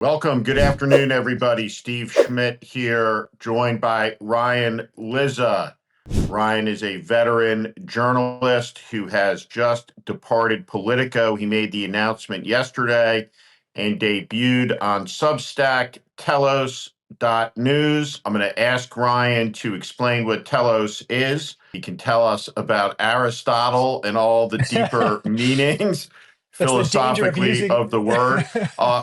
Welcome. Good afternoon, everybody. Steve Schmidt here, joined by Ryan Lizza. Ryan is a veteran journalist who has just departed Politico. He made the announcement yesterday and debuted on Substack, Telos.news. I'm going to ask Ryan to explain what Telos is. He can tell us about Aristotle and all the deeper meanings That's the danger of philosophically using. of the word.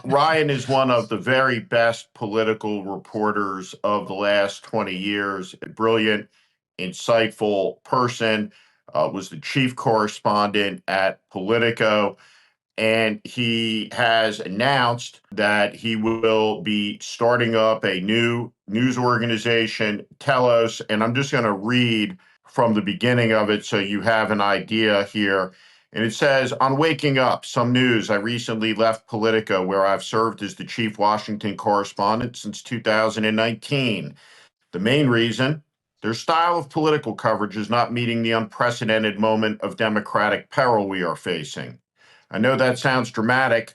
Ryan is one of the very best political reporters of the last 20 years. A brilliant, insightful person, was the chief correspondent at Politico. And he has announced that he will be starting up a new news organization, Telos. And I'm just going to read from the beginning of it so you have an idea here. And it says, on waking up, some news. I recently left Politico, where I've served as the chief Washington correspondent since 2019. The main reason, their style of political coverage is not meeting the unprecedented moment of democratic peril we are facing. I know that sounds dramatic,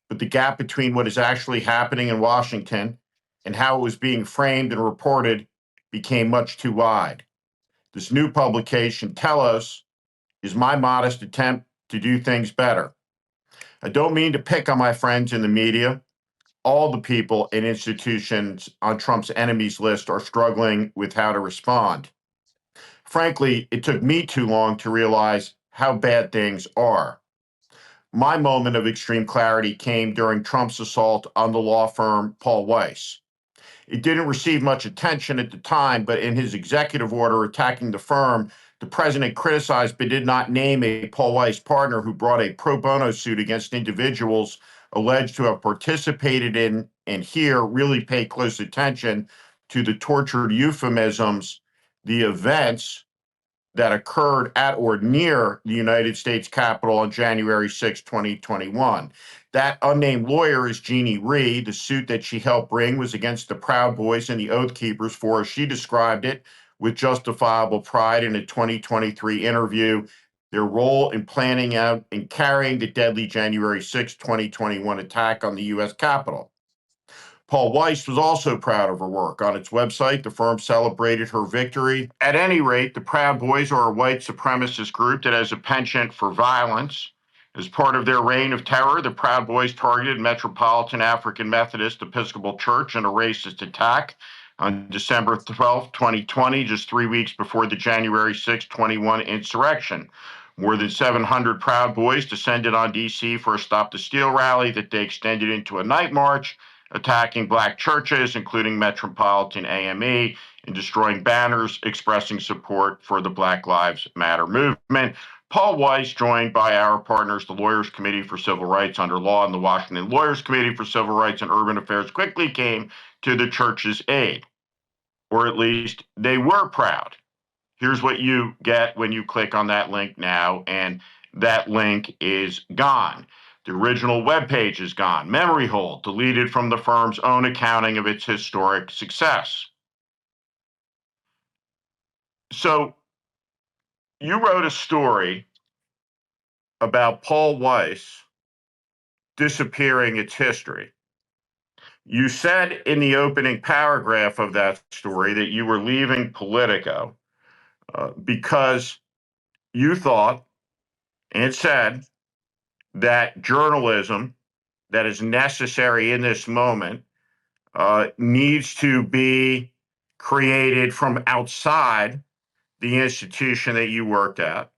but the gap between what is actually happening in Washington and how it was being framed and reported became much too wide. This new publication, Telos, is my modest attempt to do things better. I don't mean to pick on my friends in the media. All the people and institutions on Trump's enemies list are struggling with how to respond. Frankly, it took me too long to realize how bad things are. My moment of extreme clarity came during Trump's assault on the law firm Paul Weiss. It didn't receive much attention at the time, but in his executive order attacking the firm, the president criticized but did not name a Paul Weiss partner who brought a pro bono suit against individuals alleged to have participated in, and here really pay close attention to the tortured euphemisms, the events that occurred at or near the United States Capitol on January 6, 2021. That unnamed lawyer is Joni Ernst. The suit that she helped bring was against the Proud Boys and the Oath Keepers for, as she described it, with justifiable pride in a 2023 interview, their role in planning out and carrying the deadly January 6, 2021 attack on the U.S. Capitol. Paul Weiss was also proud of her work. On its website, the firm celebrated her victory. At any rate, the Proud Boys are a white supremacist group that has a penchant for violence. As part of their reign of terror, the Proud Boys targeted Metropolitan African Methodist Episcopal Church in a racist attack on December 12, 2020, just 3 weeks before the January 6, 21 insurrection. More than 700 Proud Boys descended on D.C. for a Stop the Steal rally that they extended into a night march, attacking Black churches, including Metropolitan AME, and destroying banners expressing support for the Black Lives Matter movement. Paul Weiss, joined by our partners, the Lawyers Committee for Civil Rights Under Law and the Washington Lawyers Committee for Civil Rights and Urban Affairs, quickly came to the church's aid, or at least they were proud. Here's what you get when you click on that link now, and that link is gone. The original webpage is gone. Memory hole deleted from the firm's own accounting of its historic success. So you wrote a story about Paul Weiss disappearing its history. You said in the opening paragraph of that story that you were leaving Politico because you thought, and it said, that journalism that is necessary in this moment needs to be created from outside the institution that you worked at.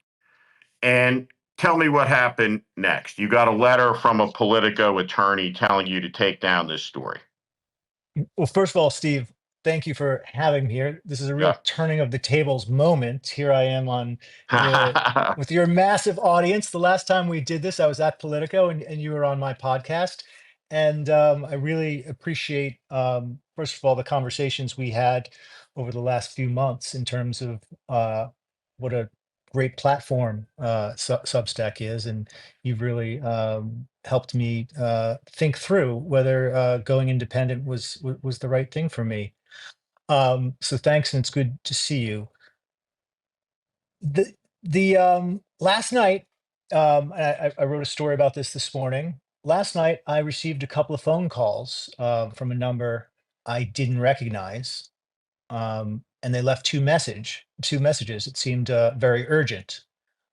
And tell me what happened next. You got a letter from a Politico attorney telling you to take down this story. Well, first of all, Steve, thank you for having me here. This is a real Yeah. turning of the tables moment. Here I am on your with your massive audience. The last time we did this, I was at Politico, and you were on my podcast. And I really appreciate, first of all, the conversations we had over the last few months in terms of what a great platform Substack is, and you've really helped me think through whether going independent was the right thing for me. So thanks, and it's good to see you. The last night, I wrote a story about this morning. last night I received a couple of phone calls from a number I didn't recognize, and they left two messages. It seemed very urgent.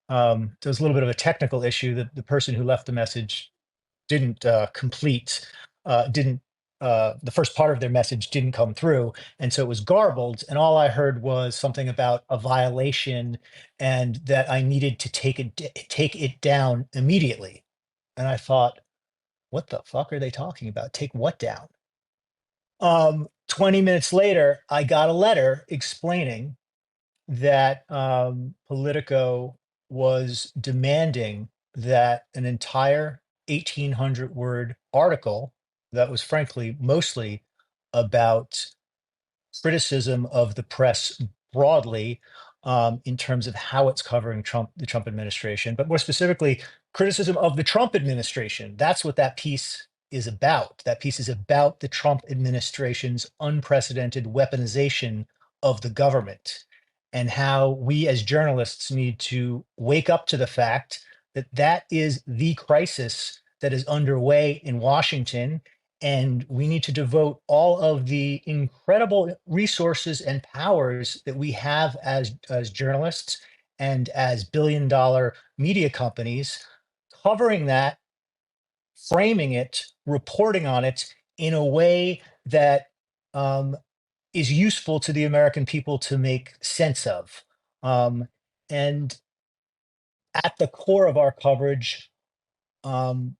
There was a little bit of a technical issue that the person who left the message didn't complete, didn't, the first part of their message didn't come through. And so it was garbled. And all I heard was something about a violation and that I needed to take it down immediately. And I thought, what the fuck are they talking about? Take what down? 20 minutes later, I got a letter explaining that Politico was demanding that an entire 1,800 word article that was frankly mostly about criticism of the press broadly, in terms of how it's covering the Trump administration, but more specifically, criticism of the Trump administration. That's what that piece is about. That piece is about the Trump administration's unprecedented weaponization of the government and how we as journalists need to wake up to the fact that that is the crisis that is underway in Washington, and we need to devote all of the incredible resources and powers that we have as journalists and as billion-dollar media companies, covering that, framing it, reporting on it in a way that um, is useful to the American people to make sense of. Um, and at the core of our coverage, um,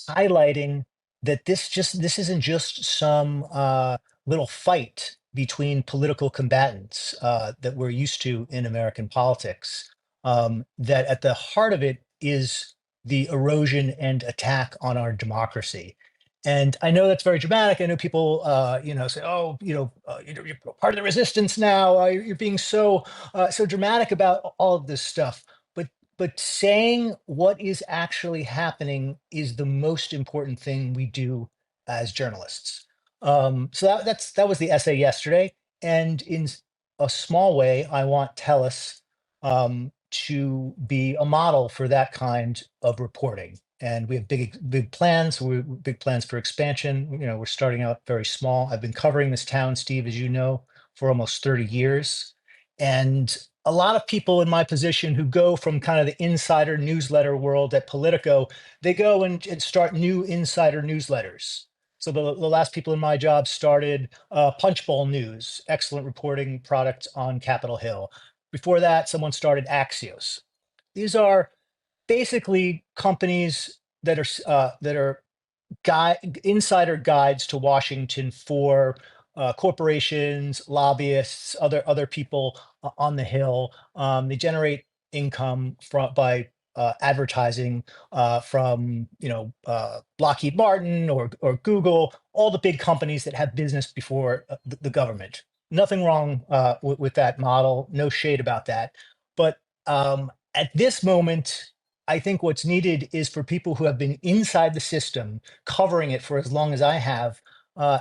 highlighting that this isn't just some little fight between political combatants that we're used to in American politics. That at the heart of it is the erosion and attack on our democracy. And I know that's very dramatic. I know people, say, "Oh, you're part of the resistance now. You're being so dramatic about all of this stuff." But saying what is actually happening is the most important thing we do as journalists. So that was the essay yesterday, and in a small way, I want Telos to be a model for that kind of reporting. And we have big plans. Big plans for expansion. We're starting out very small. I've been covering this town, Steve, as you know, for almost 30 years, and a lot of people in my position who go from kind of the insider newsletter world at Politico, they go and start new insider newsletters. So the last people in my job started Punchbowl News, excellent reporting product on Capitol Hill. Before that, someone started Axios. These are basically companies that are insider guides to Washington for corporations, lobbyists, other people on the Hill. They generate income by advertising from Lockheed Martin or Google, all the big companies that have business before the government. Nothing wrong with that model. No shade about that. But at this moment, I think what's needed is for people who have been inside the system, covering it for as long as I have,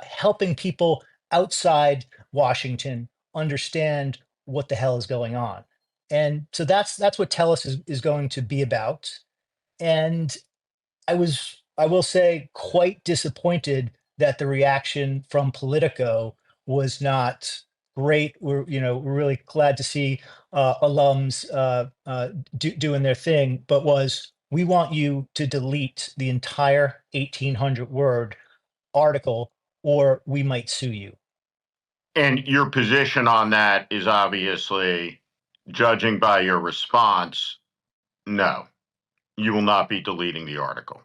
helping people outside Washington understand what the hell is going on. And so that's what Tellus is going to be about. And I will say, quite disappointed that the reaction from Politico was not great. We're really glad to see alums doing their thing, but we want you to delete the entire 1,800 word article, or we might sue you. And your position on that is obviously, judging by your response, no, you will not be deleting the article.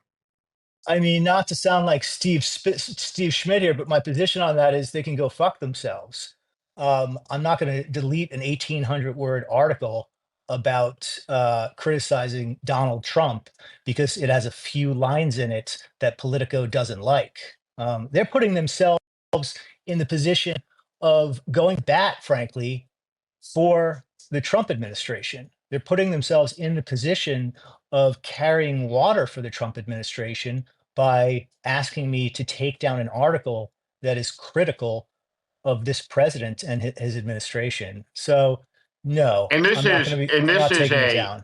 I mean, not to sound like Steve Schmidt here, but my position on that is they can go fuck themselves. I'm not going to delete an 1,800 word article about criticizing Donald Trump because it has a few lines in it that Politico doesn't like. They're putting themselves in the position of going bat, frankly, for the Trump administration. They're putting themselves in the position of carrying water for the Trump administration by asking me to take down an article that is critical of this president and his administration. So no, And I'm not this not is taking it a down.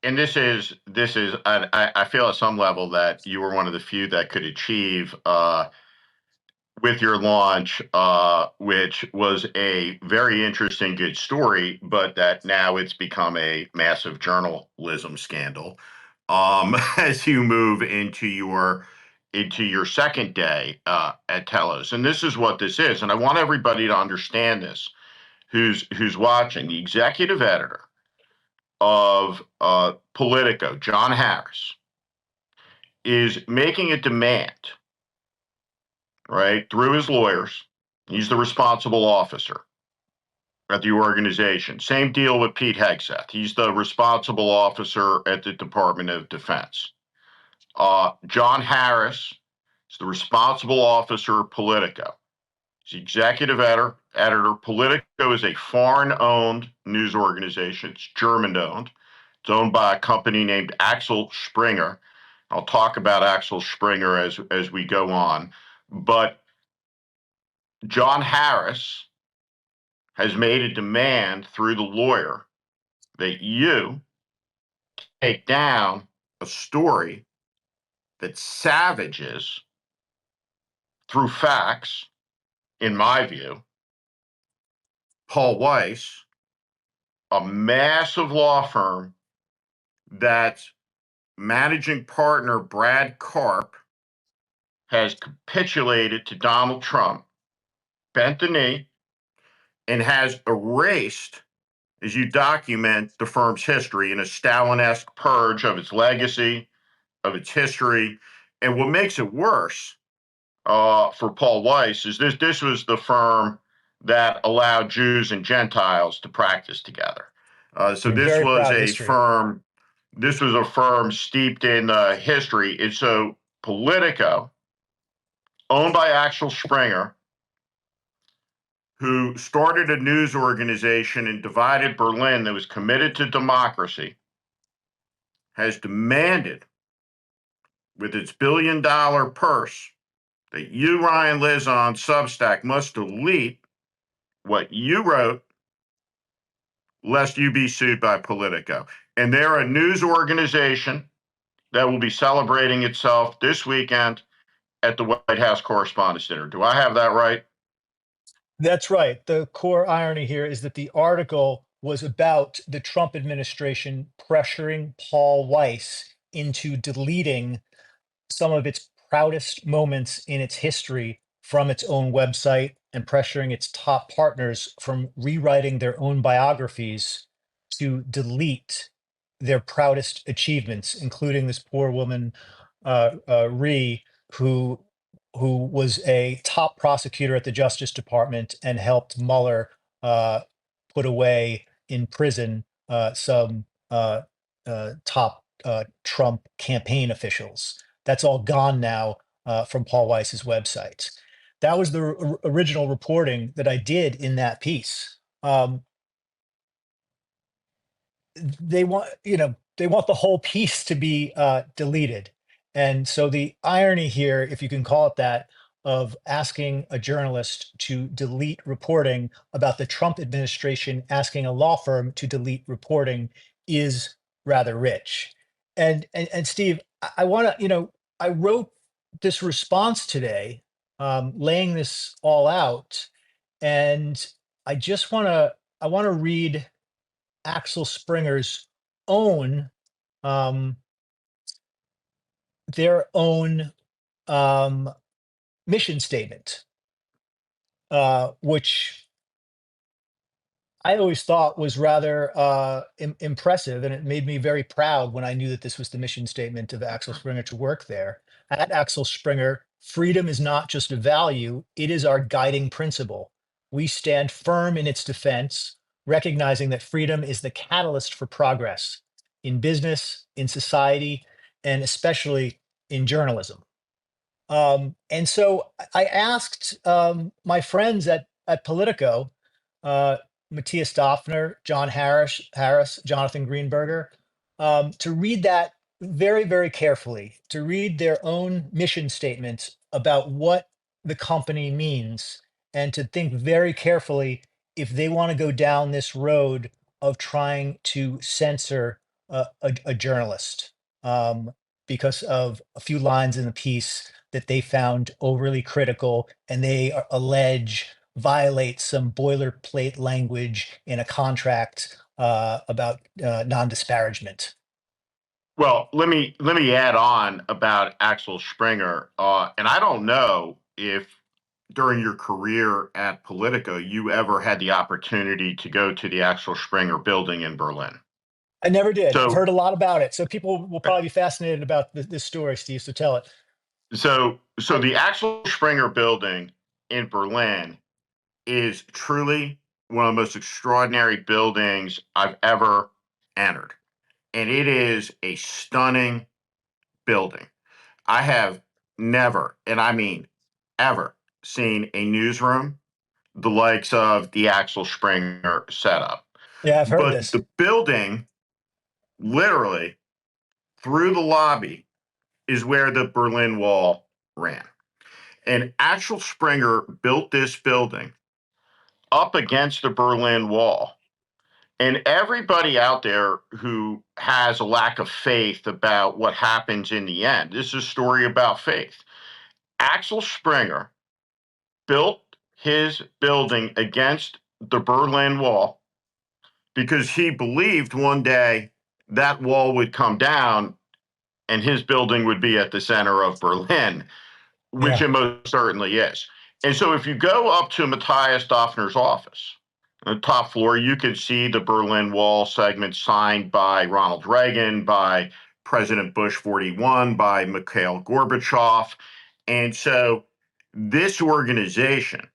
and this is I feel at some level that you were one of the few that could achieve with your launch, which was a very interesting, good story, but that now it's become a massive journalism scandal. As you move into your second day at Telos, and this is what this is, and I want everybody to understand this. Who's watching? The executive editor of Politico, John Harris, is making a demand, right, through his lawyers. He's the responsible officer at the organization. Same deal with Pete Hegseth. He's the responsible officer at the Department of Defense. John Harris is the responsible officer of Politico. He's the executive editor. Politico is a foreign-owned news organization. It's German-owned. It's owned by a company named Axel Springer. I'll talk about Axel Springer as we go on. But John Harris has made a demand through the lawyer that you take down a story that savages through facts, in my view, Paul Weiss, a massive law firm that's managing partner Brad Karp has capitulated to Donald Trump, bent the knee, and has erased, as you document the firm's history, in a Stalin-esque purge of its legacy, of its history. And what makes it worse for Paul Weiss is this was the firm that allowed Jews and Gentiles to practice together. So Your very proud history. This was a firm steeped in history. And so Politico, owned by Axel Springer, who started a news organization in divided Berlin that was committed to democracy, has demanded, with its $1 billion purse, that you, Ryan Lizza, on Substack must delete what you wrote, lest you be sued by Politico. And they're a news organization that will be celebrating itself this weekend at the White House Correspondents' Dinner. Do I have that right? That's right. The core irony here is that the article was about the Trump administration pressuring Paul Weiss into deleting some of its proudest moments in its history from its own website and pressuring its top partners from rewriting their own biographies to delete their proudest achievements, including this poor woman, Ree, who was a top prosecutor at the Justice Department and helped Mueller put away in prison some top Trump campaign officials. That's all gone now from Paul Weiss's website. That was the original reporting that I did in that piece. They want, they want the whole piece to be deleted. And so the irony here, if you can call it that, of asking a journalist to delete reporting about the Trump administration, asking a law firm to delete reporting, is rather rich. And Steve, I want to, I wrote this response today, laying this all out, and I want to read Axel Springer's own um, their own um, mission statement, which I always thought was rather impressive, and it made me very proud when I knew that this was the mission statement of Axel Springer to work there. At Axel Springer, freedom is not just a value, it is our guiding principle. We stand firm in its defense, recognizing that freedom is the catalyst for progress in business, in society, and especially in journalism. And so I asked my friends at Politico, uh, Matthias Dofner, John Harris, Jonathan Greenberger, to read that very, very carefully, to read their own mission statements about what the company means, and to think very carefully if they want to go down this road of trying to censor a journalist because of a few lines in the piece that they found overly critical, and they allege violate some boilerplate language in a contract about non-disparagement. Well, let me add on about Axel Springer, and I don't know if during your career at Politico you ever had the opportunity to go to the Axel Springer building in Berlin. I never did. I've So, heard a lot about it, so people will probably be fascinated about this story, Steve. So tell it. so the Axel Springer building in Berlin is truly one of the most extraordinary buildings I've ever entered, and it is a stunning building. I have never, and I mean ever, seen a newsroom the likes of the Axel Springer setup. Yeah, I've heard But this. the building, literally through the lobby, is where the Berlin Wall ran. And Axel Springer built this building up against the Berlin Wall. And everybody out there who has a lack of faith about what happens in the end, this is a story about faith. Axel Springer built his building against the Berlin Wall because he believed one day that wall would come down and his building would be at the center of Berlin, which Yeah. it most certainly is. And so if you go up to Matthias Döpfner's office, on the top floor, you can see the Berlin Wall segment signed by Ronald Reagan, by President Bush 41, by Mikhail Gorbachev. And so this organization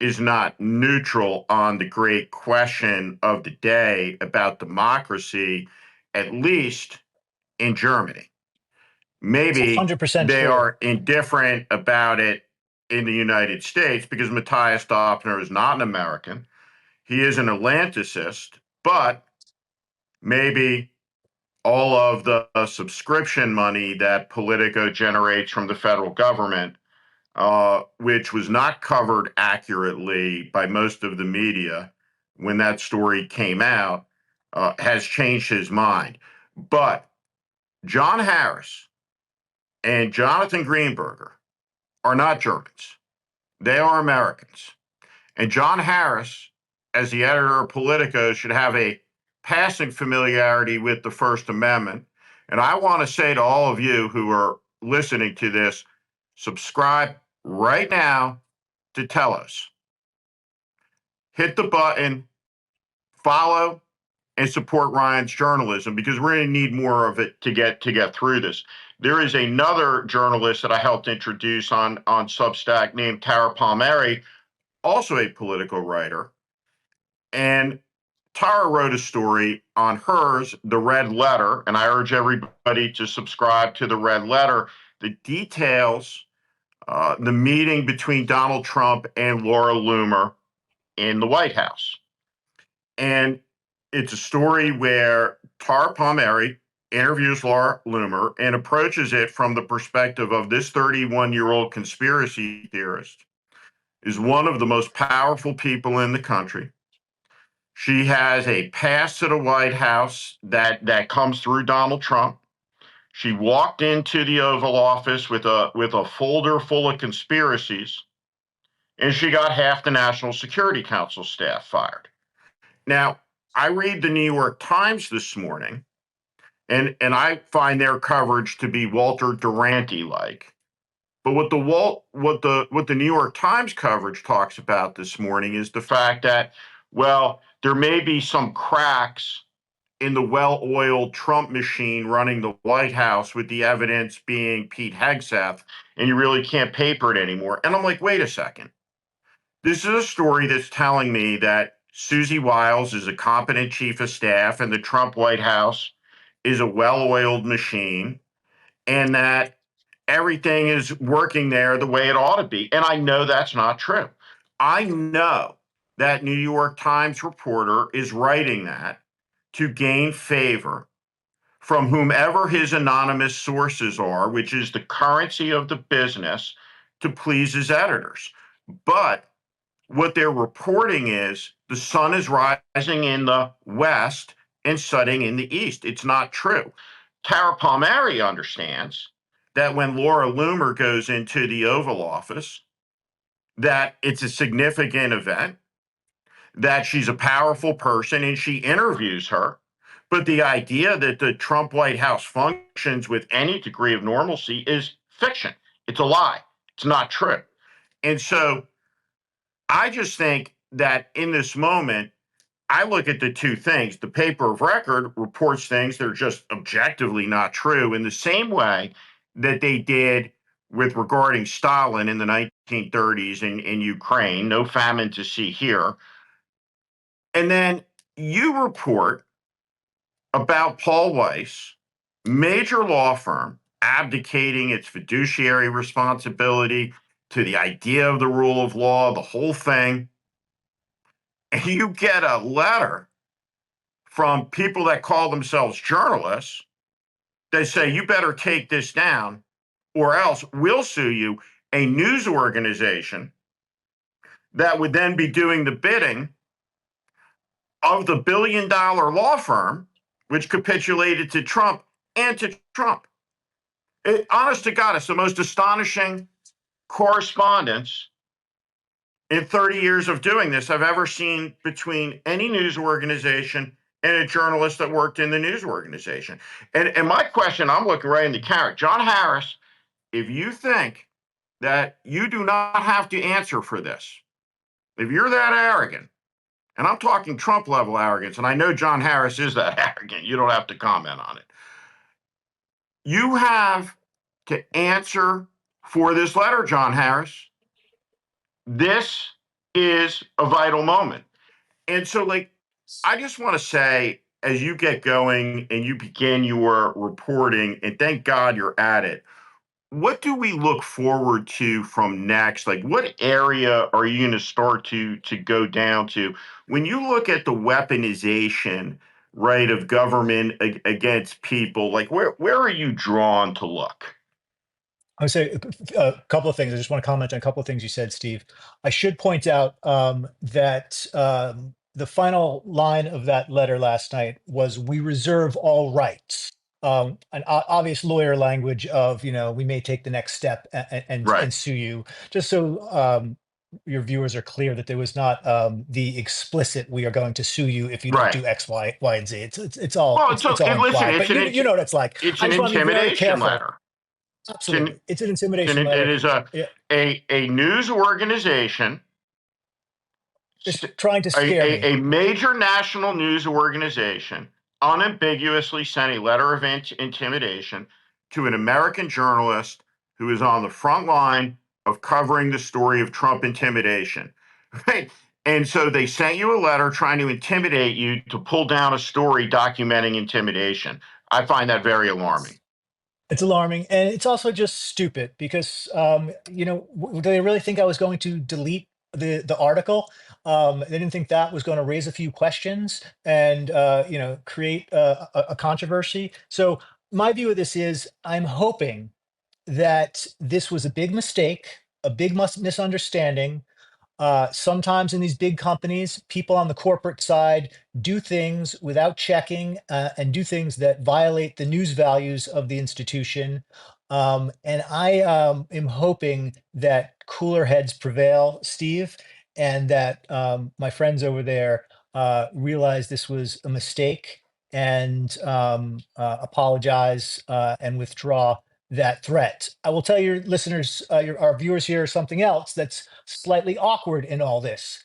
is not neutral on the great question of the day about democracy, at least in Germany. It's Maybe 100% they true. are indifferent about it in the United States because Matthias Döpfner is not an American. He is an Atlanticist, but maybe all of the subscription money that Politico generates from the federal government, which was not covered accurately by most of the media when that story came out, has changed his mind. But John Harris and Jonathan Greenberger are not Germans. They are Americans. And John Harris, as the editor of Politico, should have a passing familiarity with the First Amendment. And I want to say to all of you who are listening to this, subscribe right now to Telos. Hit the button, follow, and support Ryan's journalism because we're going to need more of it to get through this. There is another journalist that I helped introduce on Substack named Tara Palmieri, also a political writer, and Tara wrote a story on hers, The Red Letter, and I urge everybody to subscribe to The Red Letter. The details the meeting between Donald Trump and Laura Loomer in the White House. And it's a story where Tara Palmieri interviews Laura Loomer and approaches it from the perspective of this 31-year-old conspiracy theorist is one of the most powerful people in the country. She has a pass to the White House that comes through Donald Trump. She walked into the Oval Office with a folder full of conspiracies, and she got half the National Security Council staff fired. Now, I read the New York Times this morning, and I find their coverage to be Walter Duranty-like. But what the New York Times coverage talks about this morning is the fact that, well, there may be some cracks in the well-oiled Trump machine running the White House, with the evidence being Pete Hegseth, and you really can't paper it anymore. And I'm like, wait a second. This is a story that's telling me that Susie Wiles is a competent chief of staff and the Trump White House is a well-oiled machine and that everything is working there the way it ought to be. And I know that's not true. I know that New York Times reporter is writing that to gain favor from whomever his anonymous sources are, which is the currency of the business, to please his editors. But what they're reporting is the sun is rising in the West and studying in the East. It's not true. Tara Palmieri understands that when Laura Loomer goes into the Oval Office, that it's a significant event, that she's a powerful person, and she interviews her. But the idea that the Trump White House functions with any degree of normalcy is fiction. It's a lie. It's not true. And so I just think that in this moment, I look at the two things. The paper of record reports things that are just objectively not true in the same way that they did with regarding Stalin in the 1930s in Ukraine. No famine to see here. And then you report about Paul Weiss, major law firm, abdicating its fiduciary responsibility to the idea of the rule of law, the whole thing. And you get a letter from people that call themselves journalists. They say, you better take this down or else we'll sue you, a news organization that would then be doing the bidding of the billion-dollar law firm, which capitulated to Trump and to Trump. Honest to God, it's the most astonishing correspondence in 30 years of doing this I've ever seen between any news organization and a journalist that worked in the news organization. And my question, I'm looking right in the camera. John Harris, if you think that you do not have to answer for this, if you're that arrogant, and I'm talking Trump level arrogance, and I know John Harris is that arrogant, you don't have to comment on it. You have to answer for this letter, John Harris. This is a vital moment. And so, like, I just want to say, as you get going and you begin your reporting, and thank God you're at it, what do we look forward to from next? Like, what area are you going to start to go down to when you look at the weaponization, right, of government against people? Like, where are you drawn to look? I would say a couple of things. I just want to comment on a couple of things you said, Steve. I should point out that the final line of that letter last night was, "We reserve all rights." An obvious lawyer language of, we may take the next step Right, and sue you. Just so your viewers are clear that there was not the explicit, "We are going to sue you if you don't right. do X, Y, and Z." It's all Well, it's all listen, implied, but you know what it's like. it's I an just want to be very intimidation careful. letter. It's an, Absolutely. It's an intimidation it letter. is Yeah, a news organization, just trying to scare me. a major national news organization, unambiguously sent a letter of intimidation to an American journalist who is on the front line of covering the story of Trump intimidation. Right? And so they sent you a letter trying to intimidate you to pull down a story documenting intimidation. I find that very alarming. It's alarming, and it's also just stupid because, do they really think I was going to delete the article? They didn't think that was going to raise a few questions and, create a controversy. So my view of this is, I'm hoping that this was a big mistake, a big misunderstanding. Sometimes in these big companies, people on the corporate side do things without checking and do things that violate the news values of the institution. And I am hoping that cooler heads prevail, Steve, and that my friends over there realize this was a mistake and apologize and withdraw that threat. I will tell your listeners, our viewers here, something else that's slightly awkward in all this.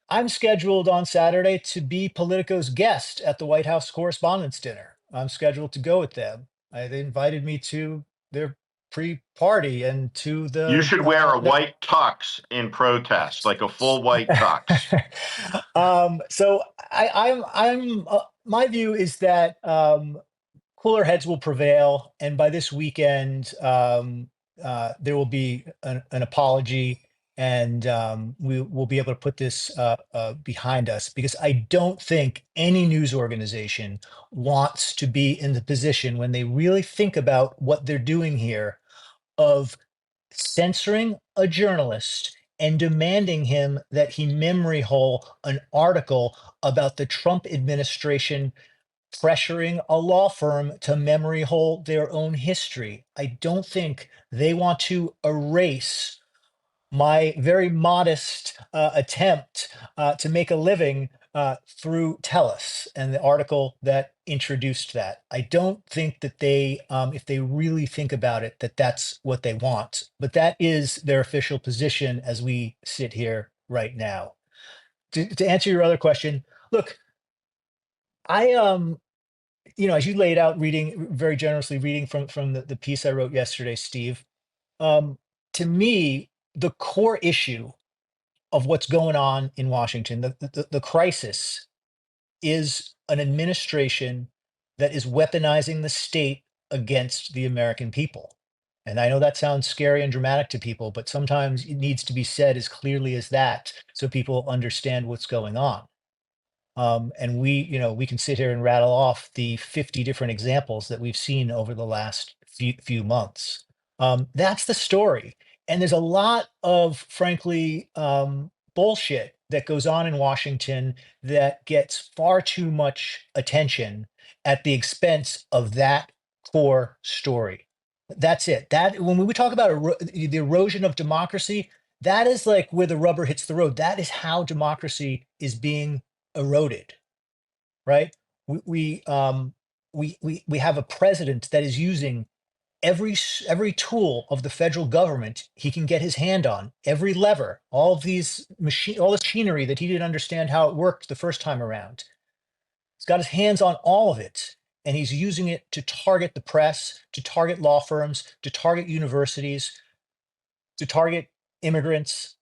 I'm scheduled on Saturday to be Politico's guest at the White House Correspondents' Dinner. I'm scheduled to go with them. They invited me to their pre-party and to You the should wear a white tux in protest, like a full white tux. so I'm my view is that cooler heads will prevail, and by this weekend, there will be an apology, and we will be able to put this behind us because I don't think any news organization wants to be in the position when they really think about what they're doing here of censoring a journalist and demanding him that he memory hole an article about the Trump administration pressuring a law firm to memory hold their own history. I don't think they want to erase my very modest attempt to make a living through Telos and the article that introduced that. I don't think that they, if they really think about it, that that's what they want. But that is their official position as we sit here right now. To answer your other question, look, I as you laid out, reading very generously, reading from the piece I wrote yesterday, Steve. Um, to me, the core issue of what's going on in Washington, the crisis is an administration that is weaponizing the state against the American people. And I know that sounds scary and dramatic to people, but sometimes it needs to be said as clearly as that so people understand what's going on. And we can sit here and rattle off the 50 different examples that we've seen over the last few months. That's the story. And there's a lot of, frankly, bullshit that goes on in Washington that gets far too much attention at the expense of that core story. That's it. That when we talk about the erosion of democracy, that is like where the rubber hits the road. That is how democracy is being eroded, right? We have a president that is using every tool of the federal government he can get his hand on, every lever, all this machinery that he didn't understand how it worked the first time around. He's got his hands on all of it, and he's using it to target the press, to target law firms, to target universities, to target immigrants,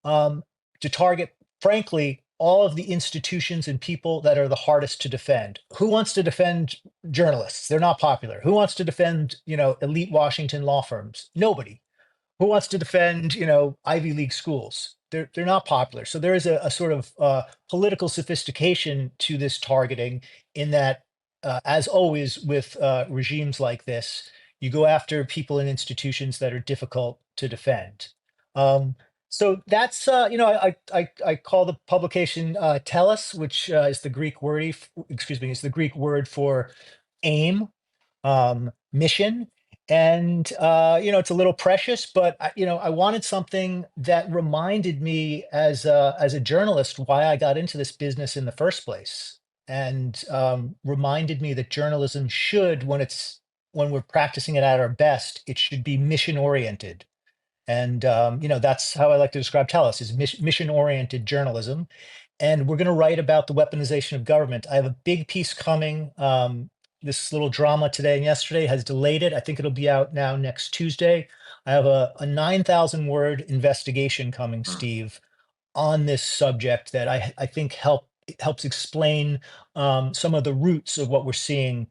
um, to target, frankly, all of the institutions and people that are the hardest to defend. Who wants to defend journalists? They're not popular. Who wants to defend, elite Washington law firms? Nobody. Who wants to defend, Ivy League schools? They're not popular. So there is a sort of political sophistication to this targeting, in that, as always with regimes like this, you go after people and institutions that are difficult to defend. Um, so that's I call the publication telos, which is the Greek word, is the Greek word for aim, mission. And it's a little precious, but I wanted something that reminded me as a journalist why I got into this business in the first place, and reminded me that journalism should, when we're practicing it at our best, it should be mission oriented. And that's how I like to describe Telos, is mission oriented journalism. And we're going to write about the weaponization of government. I have a big piece coming. This little drama today and yesterday has delayed it. I think it'll be out now next Tuesday. I have a 9,000 word investigation coming, Steve, on this subject that I think helps explain some of the roots of what we're seeing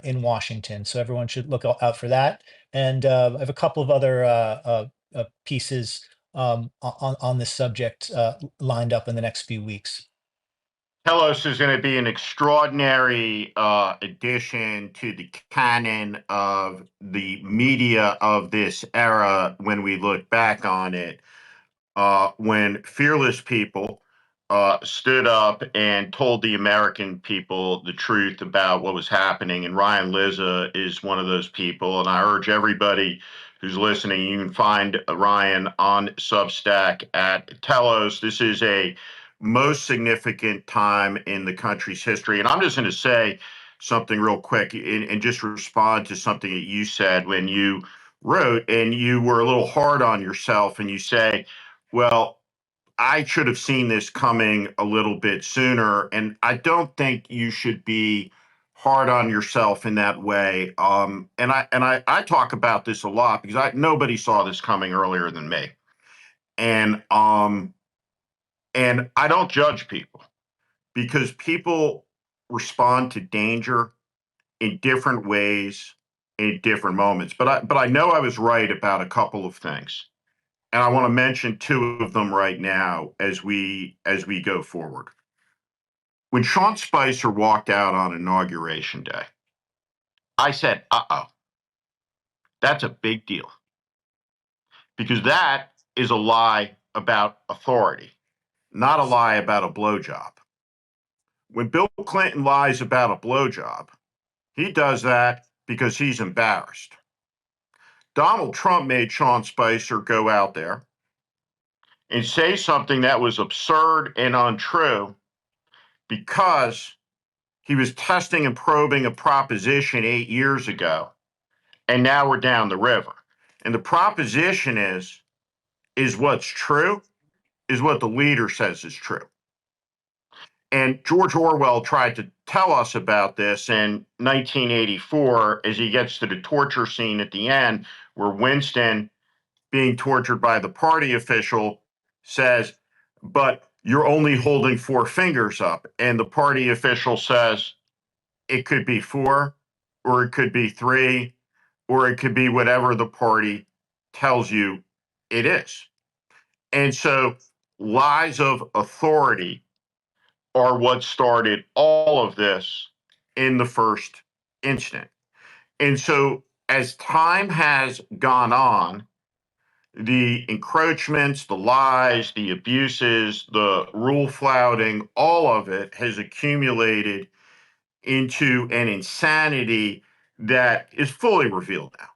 in Washington. So everyone should look out for that. And I have a couple of other pieces on this subject lined up in the next few weeks. Telos is going to be an extraordinary addition to the canon of the media of this era when we look back on it. When fearless people stood up and told the American people the truth about what was happening. And Ryan Lizza is one of those people. And I urge everybody who's listening, you can find Ryan on Substack at Telos. This is a most significant time in the country's history. And I'm just going to say something real quick and just respond to something that you said when you wrote, and you were a little hard on yourself, and you say, well, I should have seen this coming a little bit sooner. And I don't think you should be hard on yourself in that way. And I talk about this a lot because nobody saw this coming earlier than me. And and I don't judge people, because people respond to danger in different ways in different moments. But I know I was right about a couple of things. And I want to mention two of them right now as we go forward. When Sean Spicer walked out on Inauguration Day, I said, "Uh-oh, that's a big deal," because that is a lie about authority, not a lie about a blowjob. When Bill Clinton lies about a blowjob, he does that because he's embarrassed. Donald Trump made Sean Spicer go out there and say something that was absurd and untrue because he was testing and probing a proposition 8 years ago, and now we're down the river. And the proposition is what's true, is what the leader says is true. And George Orwell tried to tell us about this in 1984 as he gets to the torture scene at the end, where Winston, being tortured by the party official, says, "But you're only holding four fingers up." And the party official says, "It could be four, or it could be three, or it could be whatever the party tells you it is." And so lies of authority are what started all of this in the first instant. And so as time has gone on, the encroachments, the lies, the abuses, the rule flouting, all of it has accumulated into an insanity that is fully revealed now,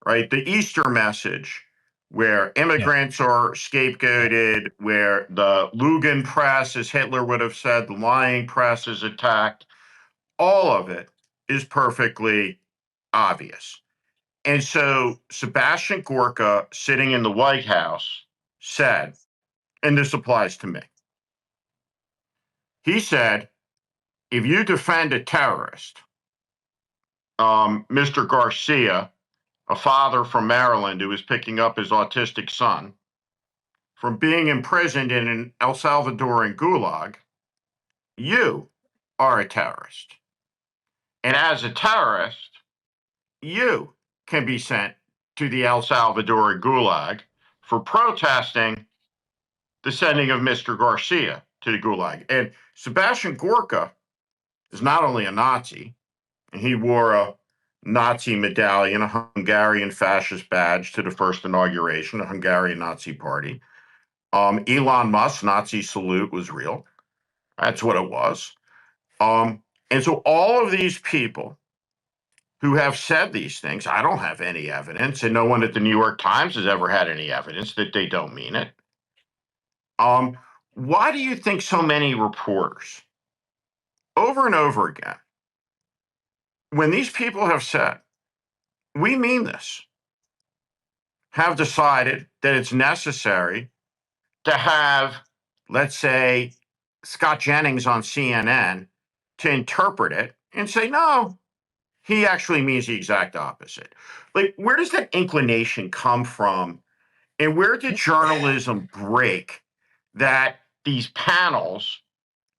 right? The Easter message, where Yeah. immigrants are scapegoated, where the Lugan press, as Hitler would have said, the lying press is attacked, all of it is perfectly obvious. And so Sebastian Gorka, sitting in the White House, said, and this applies to me, he said, if you defend a terrorist, Mr. Garcia, a father from Maryland who was picking up his autistic son, from being imprisoned in an El Salvadoran gulag, you are a terrorist. And as a terrorist, you can be sent to the El Salvadoran gulag for protesting the sending of Mr. Garcia to the gulag. And Sebastian Gorka is not only a Nazi, and he wore a Nazi medallion, a Hungarian fascist badge to the first inauguration, the Hungarian Nazi Party. Elon Musk's Nazi salute was real. That's what it was. And so all of these people who have said these things, I don't have any evidence, and no one at the New York Times has ever had any evidence that they don't mean it. Why do you think so many reporters, over and over again, when these people have said, we mean this, have decided that it's necessary to have, let's say, Scott Jennings on CNN to interpret it and say, no, he actually means the exact opposite? Like, where does that inclination come from? And where did journalism break that these panels,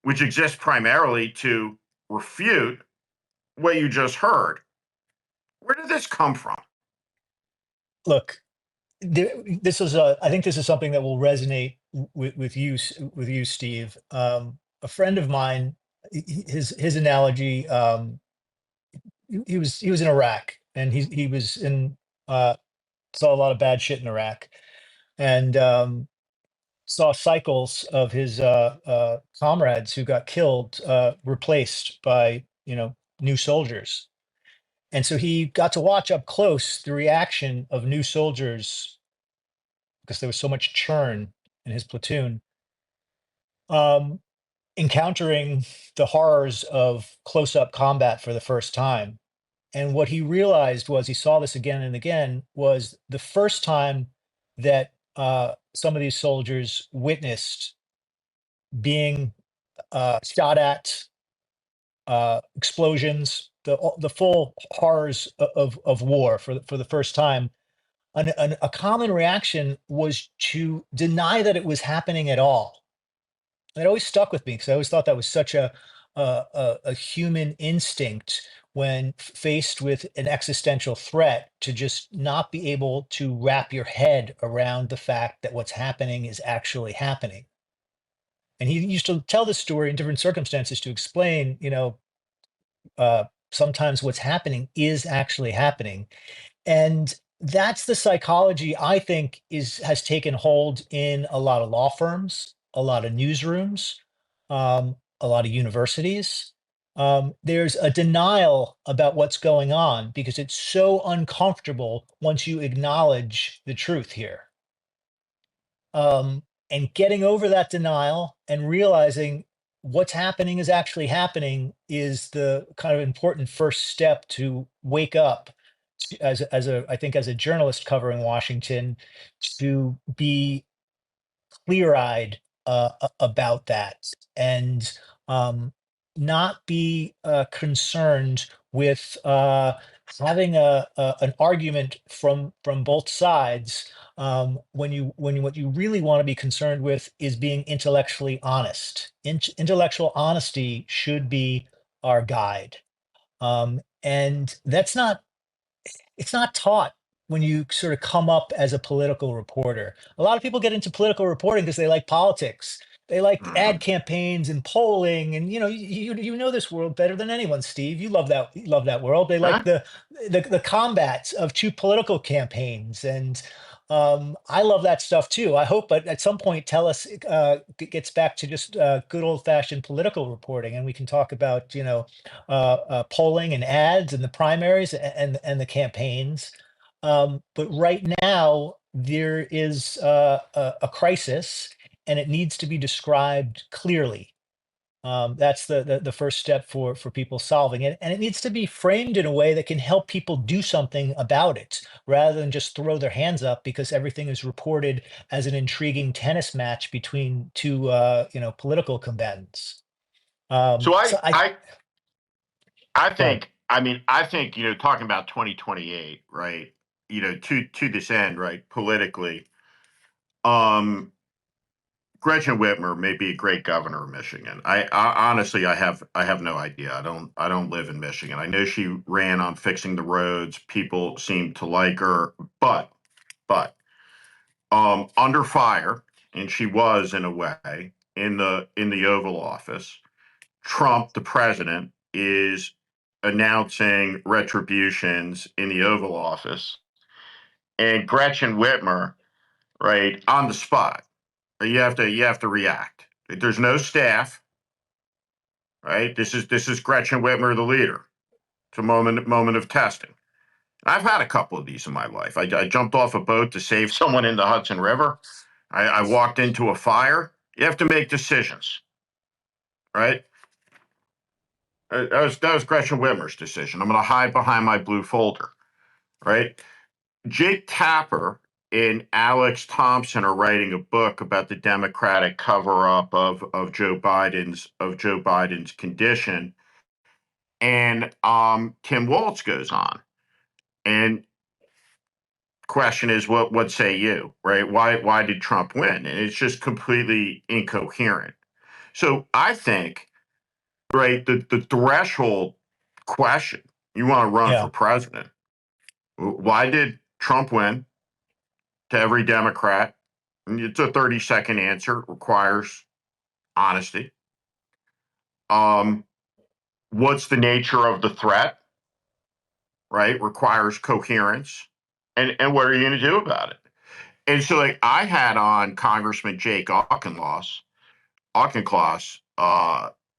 which exist primarily to refute what you just heard, where did this come from? Look, this is I think this is something that will resonate with you, Steve. A friend of mine, his analogy, he was in Iraq, and he was in saw a lot of bad shit in Iraq, and saw cycles of his comrades who got killed replaced by new soldiers. And so he got to watch up close the reaction of new soldiers, because there was so much churn in his platoon, um, encountering the horrors of close-up combat for the first time. And what he realized was, he saw this again and again, was the first time that some of these soldiers witnessed being shot at, explosions, the full horrors of war for the first time. A common reaction was to deny that it was happening at all. It always stuck with me, because I always thought that was such a human instinct when faced with an existential threat, to just not be able to wrap your head around the fact that what's happening is actually happening. And he used to tell this story in different circumstances to explain, sometimes what's happening is actually happening. And that's the psychology I think has taken hold in a lot of law firms, a lot of newsrooms, a lot of universities. There's a denial about what's going on because it's so uncomfortable once you acknowledge the truth here. And getting over that denial and realizing what's happening is actually happening is the kind of important first step to wake up as a I think as a journalist covering Washington, to be clear-eyed about that, and um, not be concerned with having an argument from both sides. When what you really want to be concerned with is being intellectually honest. Intellectual honesty should be our guide, and that's not it's not taught when you sort of come up as a political reporter. A lot of people get into political reporting because they like politics. They like ad Mhm. campaigns and polling, and you know this world better than anyone, Steve. You love that world. They like Huh? the combats of two political campaigns, and I love that stuff too. I hope, but at some point, Tellus gets back to just good old fashioned political reporting, and we can talk about polling and ads and the primaries and the campaigns. But right now, there is a crisis, and it needs to be described clearly. That's the first step for people solving it, and it needs to be framed in a way that can help people do something about it, rather than just throw their hands up because everything is reported as an intriguing tennis match between two political combatants. So So I I Go ahead. think, I mean, I think, talking about 2028, right? To this end, right, politically, um, Gretchen Whitmer may be a great governor of Michigan. I honestly, I have no idea. I don't live in Michigan. I know she ran on fixing the roads. People seem to like her, but under fire, and she was in a way in the Oval Office. Trump, the president, is announcing retributions in the Oval Office, and Gretchen Whitmer, right, on the spot. You have to react. There's no staff, right? This is Gretchen Whitmer, the leader. It's a moment of testing. I've had a couple of these in my life. I jumped off a boat to save someone in the Hudson River. I walked into a fire. You have to make decisions, right? That was Gretchen Whitmer's decision. I'm going to hide behind my blue folder, right? Jake Tapper and Alex Thompson are writing a book about the Democratic cover-up of Joe Biden's condition, and Tim Waltz goes on, and question is, what say you, right? Why did Trump win? And it's just completely incoherent. So I think, right, the threshold question: you want to run for Yeah, president? Why did Trump win? To every Democrat, and it's a 30-second answer. It requires honesty. Um, what's the nature of the threat? Right, requires coherence. And what are you going to do about it? And so, like, I had on Congressman Jake Auchincloss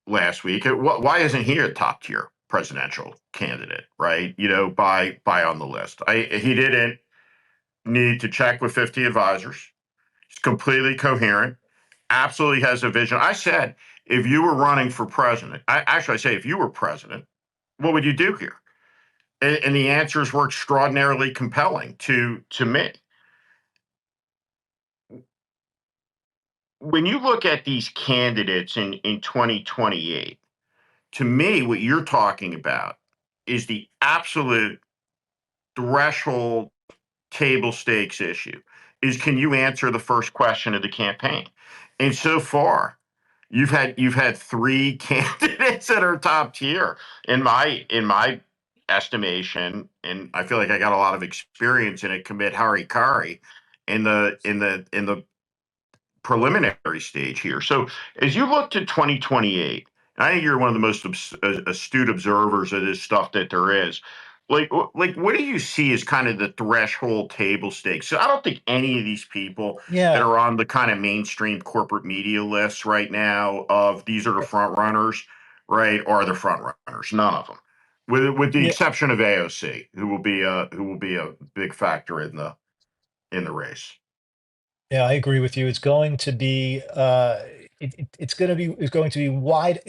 last week. Why isn't he a top tier presidential candidate? Right, by on the list. He didn't need to check with 50 advisors. He's completely coherent, absolutely has a vision. I said, if you were running for president, I say, if you were president, what would you do here? And the answers were extraordinarily compelling to me. When you look at these candidates in 2028, to me, what you're talking about is the absolute threshold table stakes issue is, can you answer the first question of the campaign? And so far, you've had three candidates that are top tier in my estimation, and I feel like I got a lot of experience in it. Commit harikari in the preliminary stage here. So as you look to 2028, I think you're one of the most astute observers of this stuff that there is. like what do you see as kind of the threshold table stakes? So I don't think any of these people that Yeah. are on the kind of mainstream corporate media lists right now of these are the front runners, right, are the front runners. None of them, with the Yeah. exception of AOC, who will be a big factor in the race. Yeah, I agree with you. It's going to be it's going to be wide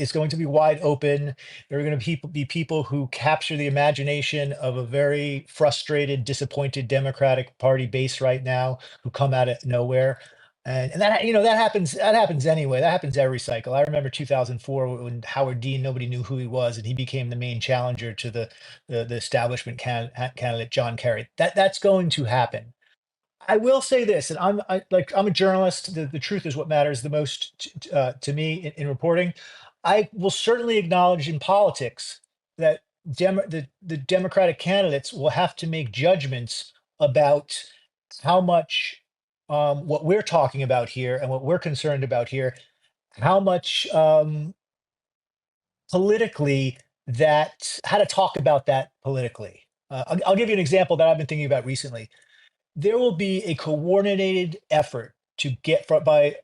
open. There are going to be people who capture the imagination of a very frustrated, disappointed Democratic Party base right now who come out of nowhere. And that that happens anyway. That happens every cycle. I remember 2004 when Howard Dean, nobody knew who he was, and he became the main challenger to the establishment candidate John Kerry. That's going to happen. I will say this, and I'm a journalist. The truth is what matters the most to me in reporting. I will certainly acknowledge in politics that the Democratic candidates will have to make judgments about how much what we're talking about here and what we're concerned about here, how much politically how to talk about that politically. I'll give you an example that I've been thinking about recently. There will be a coordinated effort to get by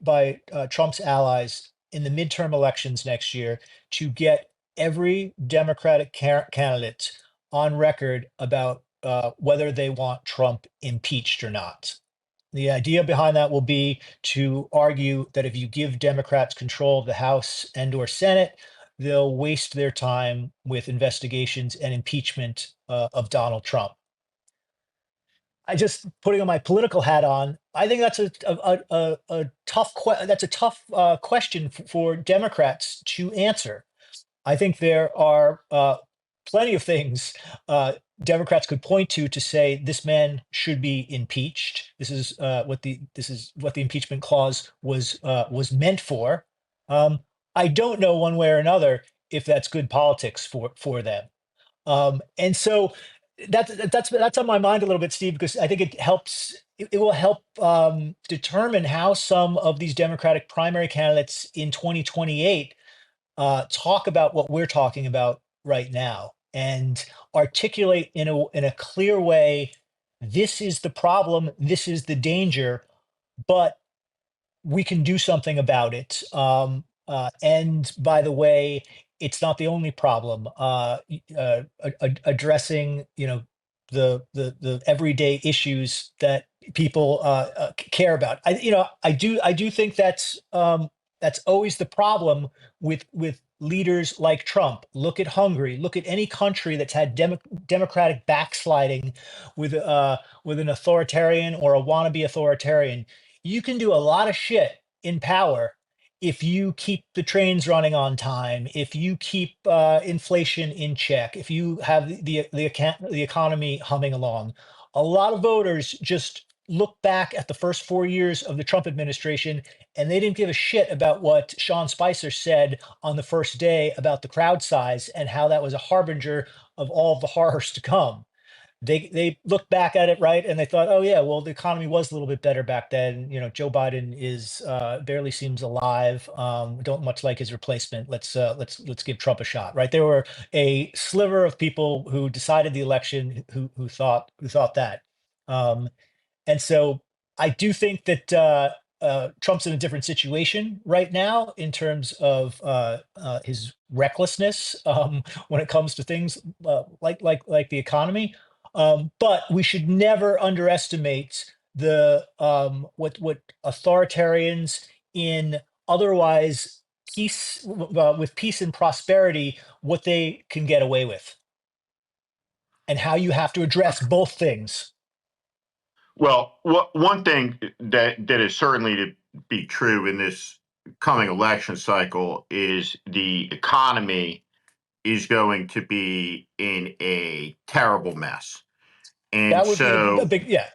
Trump's allies in the midterm elections next year to get every Democratic candidate on record about whether they want Trump impeached or not. The idea behind that will be to argue that if you give Democrats control of the House and or Senate, they'll waste their time with investigations and impeachment of Donald Trump. I just putting on my political hat on. I think that's a tough question for Democrats to answer. I think there are plenty of things Democrats could point to say this man should be impeached. This is what the impeachment clause was meant for. Um, I don't know one way or another if that's good politics for them. And so that's on my mind a little bit, Steve, because I think it helps. It will help determine how some of these Democratic primary candidates in 2028 talk about what we're talking about right now and articulate in a clear way. This is the problem. This is the danger. But we can do something about it. And by the way, it's not the only problem. Addressing, the everyday issues that people care about. I do think that's always the problem with leaders like Trump. Look at Hungary. Look at any country that's had democratic backsliding with an authoritarian or a wannabe authoritarian. You can do a lot of shit in power if you keep the trains running on time, if you keep inflation in check, if you have the economy humming along. A lot of voters just look back at the first 4 years of the Trump administration and they didn't give a shit about what Sean Spicer said on the first day about the crowd size and how that was a harbinger of all the horrors to come. They looked back at it, right, and they thought, oh yeah, well the economy was a little bit better back then. Joe Biden is barely seems alive. Don't much like his replacement. Let's give Trump a shot, right? There were a sliver of people who decided the election who thought that. Um, and so I do think that Trump's in a different situation right now in terms of his recklessness when it comes to things like the economy. But we should never underestimate the what authoritarians in otherwise peace with peace and prosperity, what they can get away with, and how you have to address both things. Well, one thing that is certainly to be true in this coming election cycle is the economy is going to be in a terrible mess. And That would be a so, big, yeah,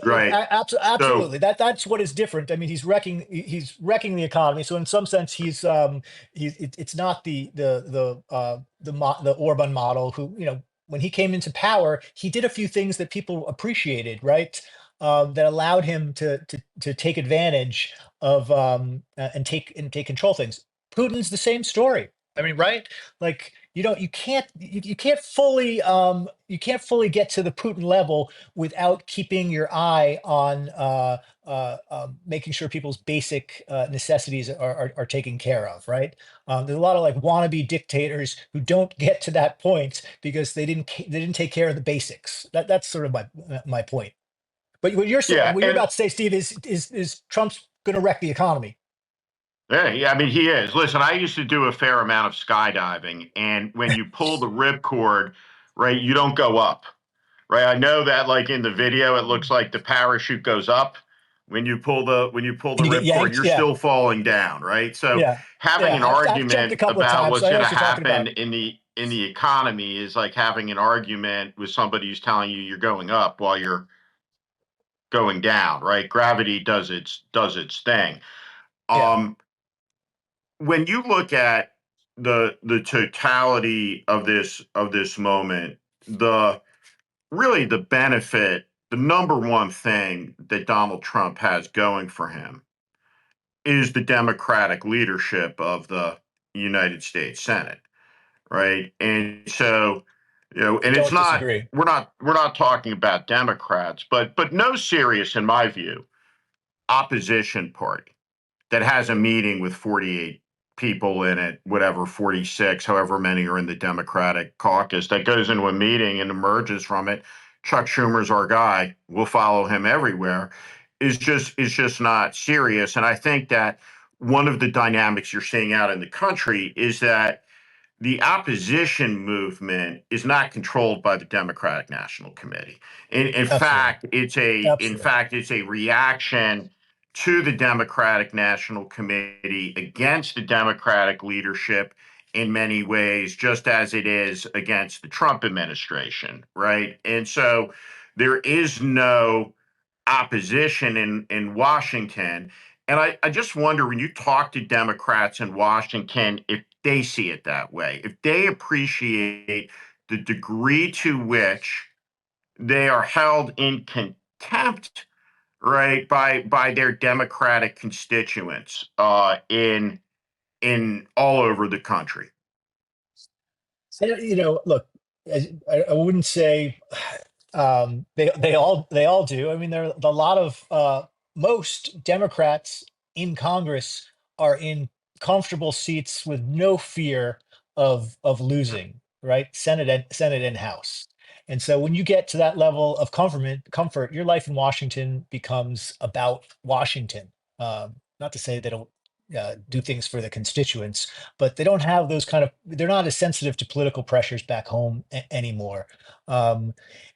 right. So, absolutely. That's what is different. I mean, he's wrecking the economy. So in some sense, it's not the Orban model who, when he came into power, he did a few things that people appreciated, right? That allowed him to take advantage of and take control things. Putin's the same story. I mean, right? Like you can't fully get to the Putin level without keeping your eye on making sure people's basic necessities are taken care of, right? There's a lot of like wannabe dictators who don't get to that point because they didn't take care of the basics. That's sort of my point. But what you're saying, Yeah, what you're and about to say, Steve, is Trump's going to wreck the economy. yeah, I mean, he is. Listen, I used to do a fair amount of skydiving, and when you pull the ripcord, right, you don't go up, right? I know that, like in the video, it looks like the parachute goes up. When you pull the And you get ripcord, yanked. you're Yeah, still falling down, right? So yeah, having yeah. an I've jumped a argument couple of about times, so what's I know going to what you're talking happen about. in the economy is like having an argument with somebody who's telling you you're going up while you're going down, right? Gravity does its thing. Yeah, Um, when you look at the totality of this moment, the really the benefit, the number one thing that Donald Trump has going for him is the Democratic leadership of the United States Senate, right? And so, and it's don't not disagree. we're not talking about Democrats, but no serious, in my view, opposition party that has a meeting with 48 people in it, whatever, 46, however many are in the Democratic caucus, that goes into a meeting and emerges from it. Chuck Schumer's our guy. We'll follow him everywhere. Is just not serious. And I think that one of the dynamics you're seeing out in the country is that the opposition movement is not controlled by the Democratic National Committee. In Absolutely, fact, absolutely. it's a reaction to the Democratic National Committee against the Democratic leadership in many ways, just as it is against the Trump administration, right? And so there is no opposition in Washington. And I just wonder, when you talk to Democrats in Washington, if they see it that way, if they appreciate the degree to which they are held in contempt, right, by their Democratic constituents in all over the country. And, look, I wouldn't say they all do. I mean, there are a lot of most Democrats in Congress are in comfortable seats with no fear of losing, right? Senate and House. And so when you get to that level of comfort, your life in Washington becomes about Washington. Not to say they don't do things for the constituents, but they don't have those they're not as sensitive to political pressures back home anymore. Um,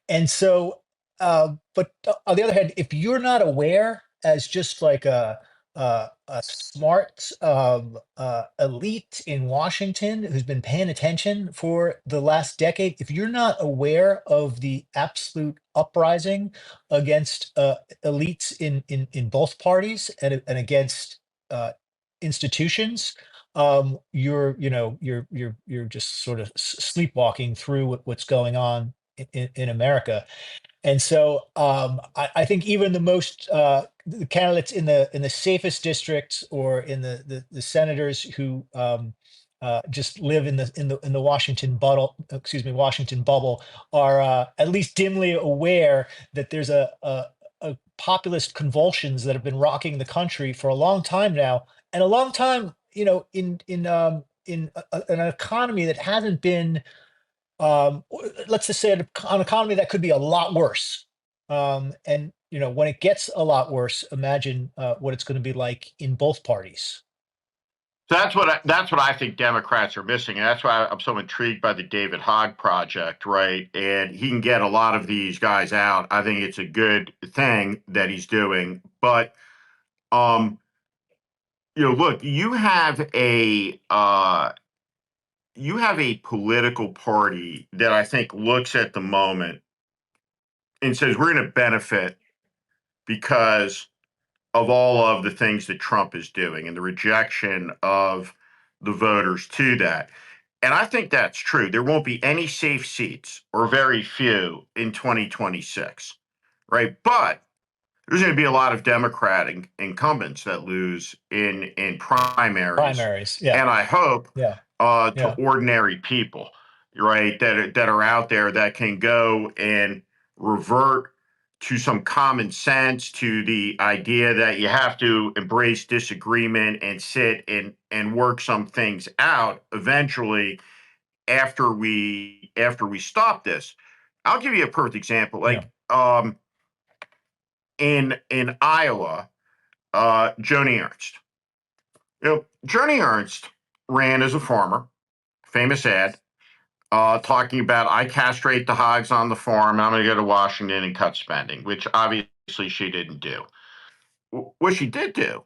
and so, but on the other hand, if you're not aware as just like a smart elite in Washington who's been paying attention for the last decade, if you're not aware of the absolute uprising against elites in both parties and against institutions, you're just sort of sleepwalking through what's going on in America. And so I think even the candidates in the safest districts or in the senators who just live in the Washington bubble are at least dimly aware that there's a populist convulsions that have been rocking the country for a long time now, and a long time, an economy that hasn't been let's just say an economy that could be a lot worse. And when it gets a lot worse, imagine what it's going to be like in both parties. So that's what I think Democrats are missing, and that's why I'm so intrigued by the David Hogg project, right? And he can get a lot of these guys out. I think it's a good thing that he's doing, but um, look, you have a political party that I think looks at the moment and says we're going to benefit because of all of the things that Trump is doing and the rejection of the voters to that. And I think that's true. There won't be any safe seats or very few in 2026, right? But there's going to be a lot of Democratic incumbents that lose in primaries, Primaries. Yeah. and I hope Yeah. to Yeah. ordinary people, right, that are out there that can go and revert to some common sense, to the idea that you have to embrace disagreement and sit and work some things out eventually after we stop this. I'll give you a perfect example. Yeah. Like in Iowa, Joni Ernst. Joni Ernst ran as a farmer, famous ad, talking about I castrate the hogs on the farm and I'm going to go to Washington and cut spending, which obviously she didn't do. What she did do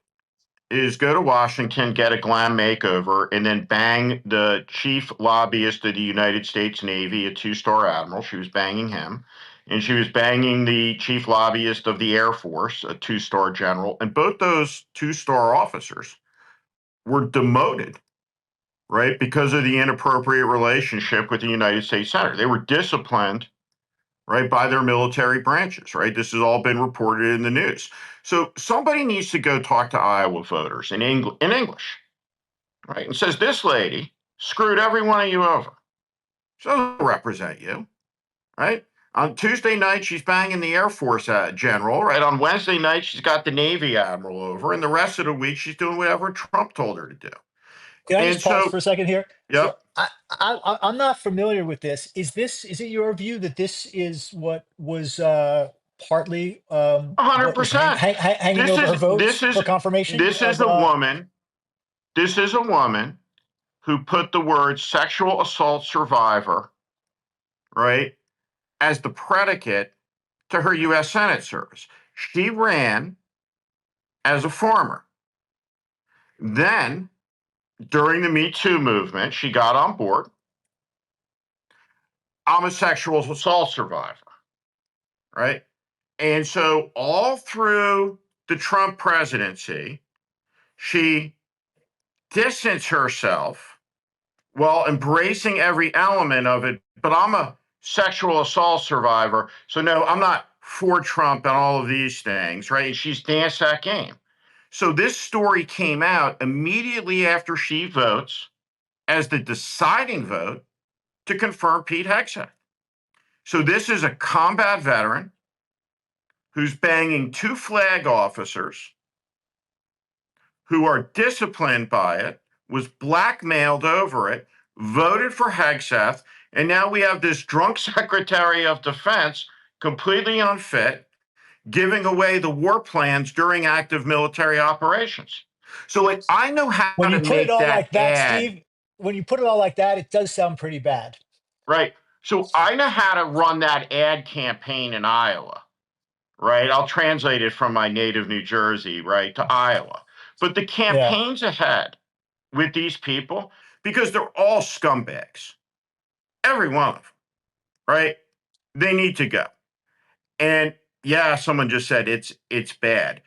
is go to Washington, get a glam makeover, and then bang the chief lobbyist of the United States Navy, a two-star admiral. She was banging him. And she was banging the chief lobbyist of the Air Force, a two-star general. And both those two-star officers were demoted, right, because of the inappropriate relationship with the United States Senator. They were disciplined, right, by their military branches, right? This has all been reported in the news. So somebody needs to go talk to Iowa voters in English, right? And says, this lady screwed every one of you over. She doesn't represent you, right? On Tuesday night, she's banging the Air Force general, right? On Wednesday night, she's got the Navy admiral over, and the rest of the week, she's doing whatever Trump told her to do. Can I And just pause for so, a second here? So yep, I'm not familiar with this. Is it your view that this is what was partly what was 100%. hanging This over her is votes this for is confirmation this is of a woman. This is a woman who put the word sexual assault survivor, right, as the predicate to her U.S. Senate service. She ran as a farmer. Then, during the Me Too movement, she got on board. I'm a sexual assault survivor, right? And so, all through the Trump presidency, she distanced herself while embracing every element of it. But I'm a sexual assault survivor. So, no, I'm not for Trump and all of these things, right? And she's danced that game. So, this story came out immediately after she votes as the deciding vote to confirm Pete Hegseth. So, this is a combat veteran who's banging two flag officers who are disciplined by it, was blackmailed over it, voted for Hegseth, and now we have this drunk Secretary of Defense, completely unfit, giving away the war plans during active military operations. So, like, I know how when to you put it make all that like that, ad, Steve? When you put it all like that, it does sound pretty bad. right? So, I know how to run that ad campaign in Iowa, right? I'll translate it from my native New Jersey, right, to Iowa. But the Yeah. campaigns ahead with these people, because they're all scumbags, every one of them, right? They need to go. And yeah, someone just said it's bad.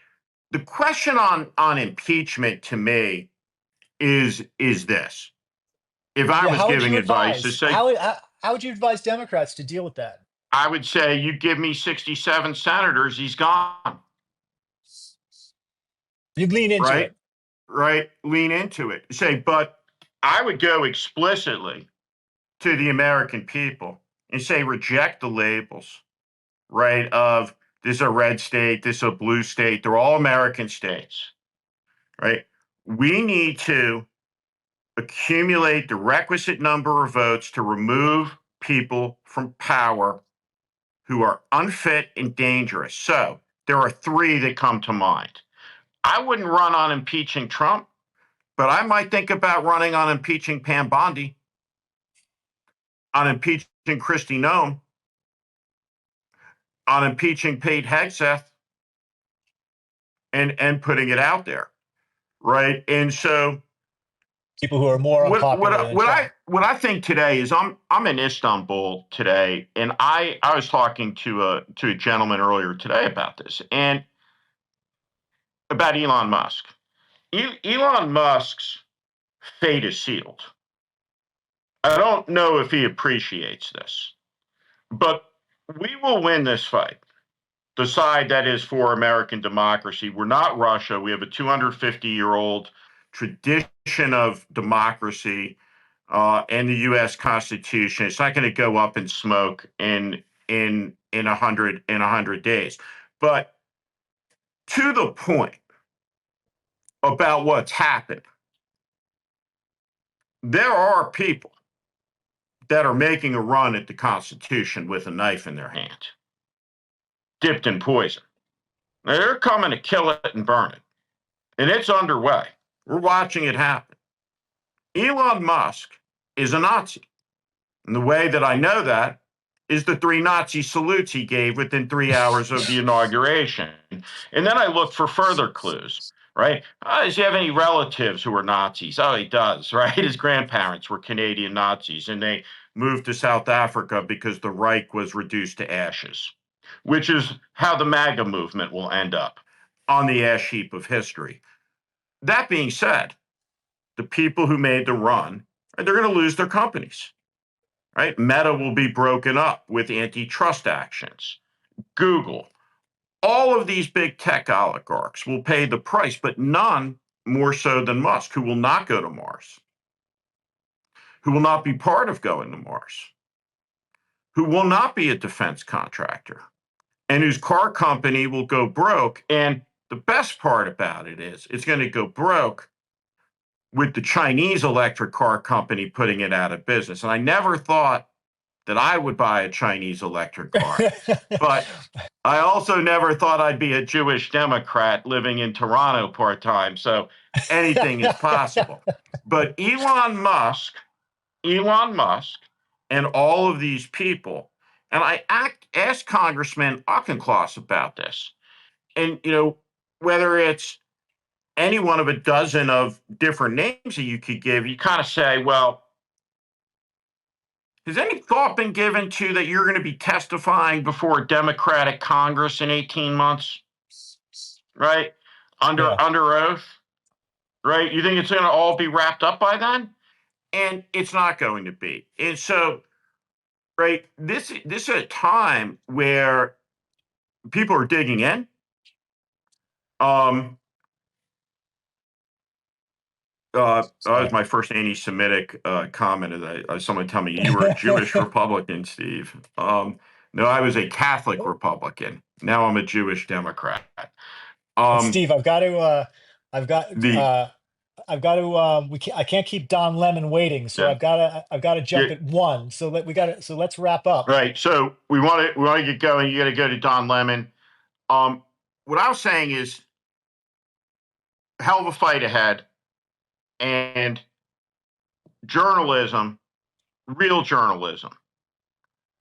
The question on impeachment to me is this: if I Yeah. was How would giving you advice, to advise? say, How would you advise Democrats to deal with that? I would say, you give me 67 senators, he's gone, You'd lean into right? it. Right? Lean into it. Say, but I would go explicitly to the American people and say, reject the labels, right? Of this is a red state, this is a blue state. They're all American states, right? We need to accumulate the requisite number of votes to remove people from power who are unfit and dangerous. So there are three that come to mind. I wouldn't run on impeaching Trump, but I might think about running on impeaching Pam Bondi, on impeaching Kristi Noem, on impeaching Pete Hegseth, and putting it out there, right? And so People who are more unpopular than Trump. what I think today is I'm in Istanbul today, and I was talking to a gentleman earlier today about this and about Elon Musk. Elon Musk's fate is sealed. I don't know if he appreciates this, but we will win this fight. the side that is for American democracy. We're not Russia. We have a 250-year-old tradition of democracy and the U.S. Constitution. It's not going to go up in smoke in 100 days. But to the point about what's happened, there are people that are making a run at the Constitution with a knife in their hand, dipped in poison. Now, they're coming to kill it and burn it, and it's underway. We're watching it happen. Elon Musk is a Nazi. And the way that I know that is the 3 Nazi salutes he gave within 3 hours of the inauguration. And then I look for further clues, right? Does he have any relatives who are Nazis? Oh, he does, right? His grandparents were Canadian Nazis, and they moved to South Africa because the Reich was reduced to ashes, which is how the MAGA movement will end up, on the ash heap of history. That being said, the people who made the run, they're going to lose their companies. Right? Meta will be broken up with antitrust actions. Google, all of these big tech oligarchs will pay the price, but none more so than Musk, who will not go to Mars, who will not be part of going to Mars, who will not be a defense contractor, and whose car company will go broke. And the best part about it is it's going to go broke with the Chinese electric car company putting it out of business. And I never thought that I would buy a Chinese electric car. But I also never thought I'd be a Jewish Democrat living in Toronto part-time. So anything is possible. But Elon Musk, and all of these people, and I asked Congressman Auchincloss about this. And, whether it's any one of a dozen of different names that you could give, you kind of say, well, has any thought been given to that you're going to be testifying before a Democratic Congress in 18 months, right? Under oath, right? You think it's going to all be wrapped up by then? And it's not going to be. And so, right, this is a time where people are digging in. That was my first anti-Semitic comment. Someone tell me you were a Jewish Republican, Steve. No, I was a Catholic Republican. Now I'm a Jewish Democrat. Steve, I've got to, I can't keep Don Lemon waiting, so Yeah. I've got to jump at 1. So let's wrap up. Right. So we want to get going. You got to go to Don Lemon. What I was saying is, hell of a fight ahead, and journalism, real journalism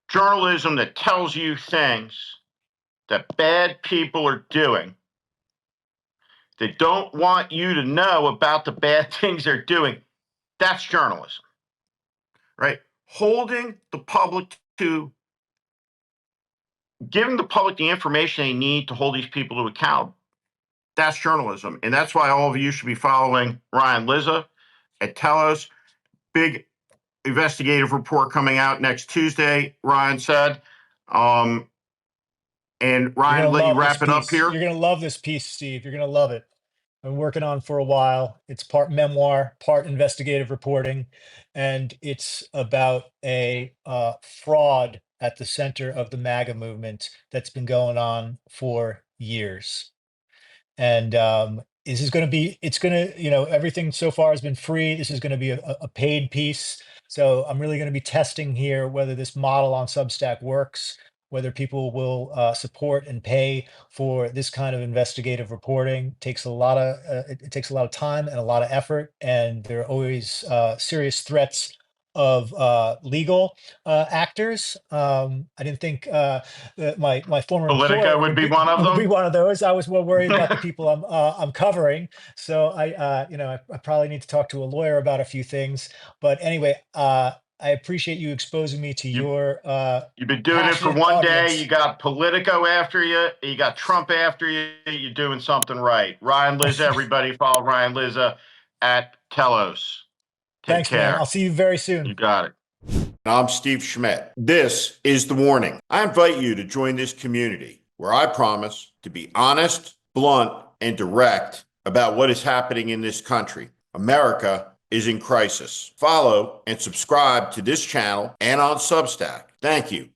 that tells you things that bad people are doing. They don't want you to know about the bad things they're doing. That's journalism, right? Holding the public to, giving the public the information they need to hold these people to account. That's journalism. And that's why all of you should be following Ryan Lizza at Telos. Big investigative report coming out next Tuesday, Ryan said. And Ryan, let you wrap it up here. You're going to love this piece, Steve. You're going to love it. I've been working on for a while. It's part memoir, part investigative reporting, and it's about a fraud at the center of the MAGA movement that's been going on for years. And this is going to be, it's going to, everything so far has been free. This is going to be a paid piece. So I'm really going to be testing here whether this model on Substack works, whether people will support and pay for this kind of investigative reporting. It takes a lot of time and a lot of effort, and there are always serious threats of legal actors. I didn't think that my former Politico employer would be one of them. Would be one of those. I was more worried about the people I'm covering. So I probably need to talk to a lawyer about a few things. But anyway, I appreciate you exposing me to your you've been doing it for one day. You got Politico after you. You got Trump after you. You're doing something right. Ryan Lizza, everybody follow Ryan Lizza at Telos. Thanks, care. Man. I'll see you very soon. You got it. I'm Steve Schmidt. This is The Warning. I invite you to join this community where where I promise to be honest, blunt, and direct about what is happening in this country. America is in crisis. Follow and subscribe to this channel and on Substack. Thank you.